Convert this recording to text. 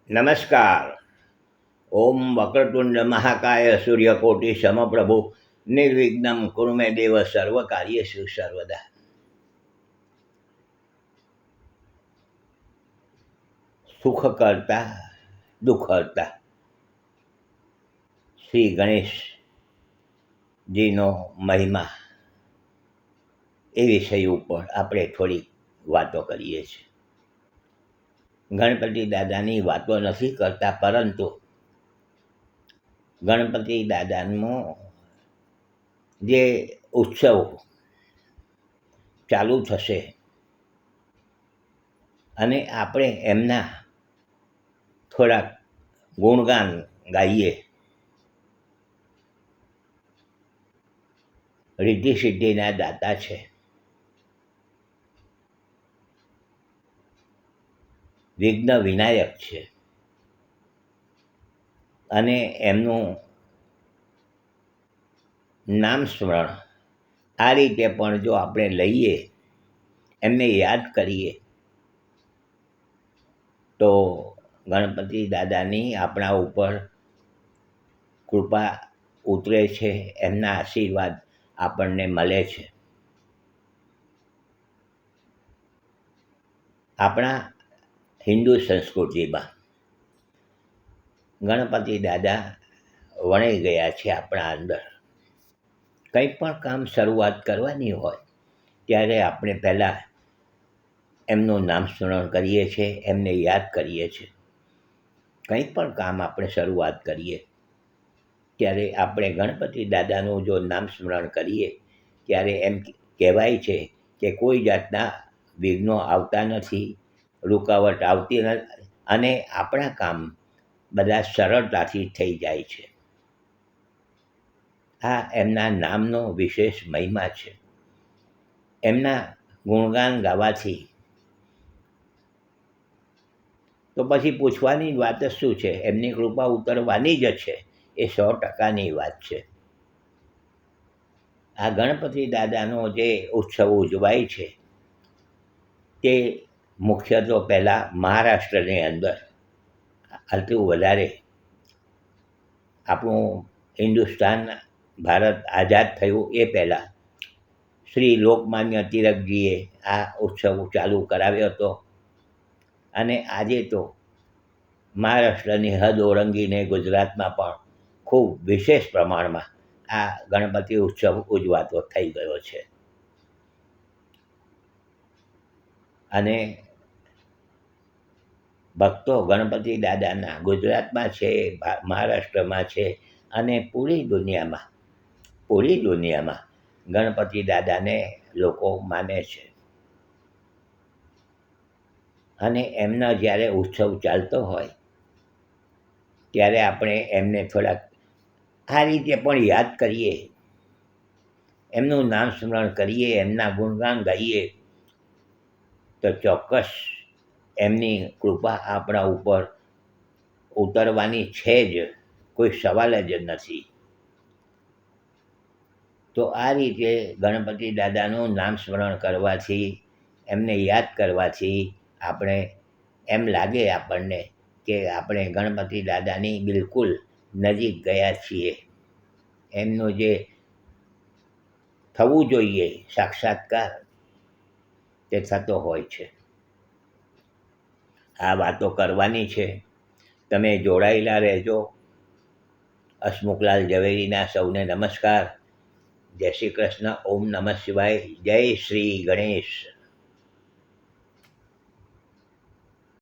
નમસ્કાર. ઓમ વક્રતુંડ મહાકાય સૂર્યકોટિ સમપ્રભુ નિર્વિઘ્નમ કુરુ મે દેવ સર્વ કાર્યેષુ સર્વદા. સુખ કરતા દુઃખ હરતા શ્રી ગણેશજીનો મહિમા એ વિષય ઉપર આપણે થોડી વાતો કરીએ છીએ. ગણપતિ દાદાની વાતો નથી કરતા, પરંતુ ગણપતિ દાદાનો જે ઉત્સવ ચાલુ થશે અને આપણે એમના થોડાક ગુણગાન ગાઈએ, રિદ્ધિ સિદ્ધિના દાતા છે, વિઘ્ન વિનાયક છે, અને એમનું નામ સ્મરણ આ રીતે પણ જો આપણે લઈએ, એમને યાદ કરીએ, તો ગણપતિ દાદાની આપણા ઉપર કૃપા ઉતરે છે, એમના આશીર્વાદ આપણને મળે છે. આપણા હિન્દુ સંસ્કૃતિમાં ગણપતિ દાદા વણાઈ ગયા છે. આપણા અંદર કંઈ પણ કામ શરૂઆત કરવાની હોય ત્યારે આપણે પહેલાં એમનું નામ સ્મરણ કરીએ છીએ, એમને યાદ કરીએ છીએ. કંઈ પણ કામ આપણે શરૂઆત કરીએ ત્યારે આપણે ગણપતિ દાદાનું જો નામ સ્મરણ કરીએ ત્યારે એમ કહેવાય છે કે કોઈ જાતના વિઘ્નો આવતા નથી, રૂકાવટ આવતી નથી, અને આપણા કામ બધા સરળતાથી થઈ જાય છે. આ એમના નામનો વિશેષ મહિમા છે. એમના ગુણગાન ગાવાથી તો પછી પૂછવાની વાત જ શું છે? એમની કૃપા ઉતરવાની જ છે, એ 100%ની વાત છે. આ ગણપતિ દાદાનો જે ઉત્સવ ઉજવાય છે તે મુખ્ય તો પહેલાં મહારાષ્ટ્રની અંદર આટલું વધારે આપણું હિન્દુસ્તાન ભારત આઝાદ થયું એ પહેલાં શ્રી લોકમાન્ય તિલકજીએ આ ઉત્સવ ચાલુ કરાવ્યો હતો, અને આજે તો મહારાષ્ટ્રની હદ ઓળંગીને ગુજરાતમાં પણ ખૂબ વિશેષ પ્રમાણમાં આ ગણપતિ ઉત્સવ ઉજવાતો થઈ ગયો છે. અને ભક્તો ગણપતિ દાદાના ગુજરાતમાં છે, મહારાષ્ટ્રમાં છે, અને પૂરી દુનિયામાં ગણપતિ દાદાને લોકો માને છે. અને એમનો જ્યારે ઉત્સવ ચાલતો હોય ત્યારે આપણે એમને થોડાક આ રીતે પણ યાદ કરીએ, એમનું નામ સ્મરણ કરીએ, એમના ગુણગાન ગાઈએ, તો ચોક્કસ એમની કૃપા આપણા ઉપર ઉતરવાની છે જ, કોઈ સવાલ જ નથી. તો આ રીતે ગણપતિ દાદાનું નામ સ્મરણ કરવાથી, એમને યાદ કરવાથી આપણે એમ લાગે આપણને કે આપણે ગણપતિ દાદાની બિલકુલ નજીક ગયા છીએ. એમનું જે થવું જોઈએ સાક્ષાત્કાર તે થતો હોય છે. આ વાતો કરવાની છે. તમે જોડાયેલા રહેજો. હસમુખલાલ ઝવેરીના સૌને નમસ્કાર. જય શ્રી કૃષ્ણ. ઓમ નમઃ શિવાય. જય શ્રી ગણેશ.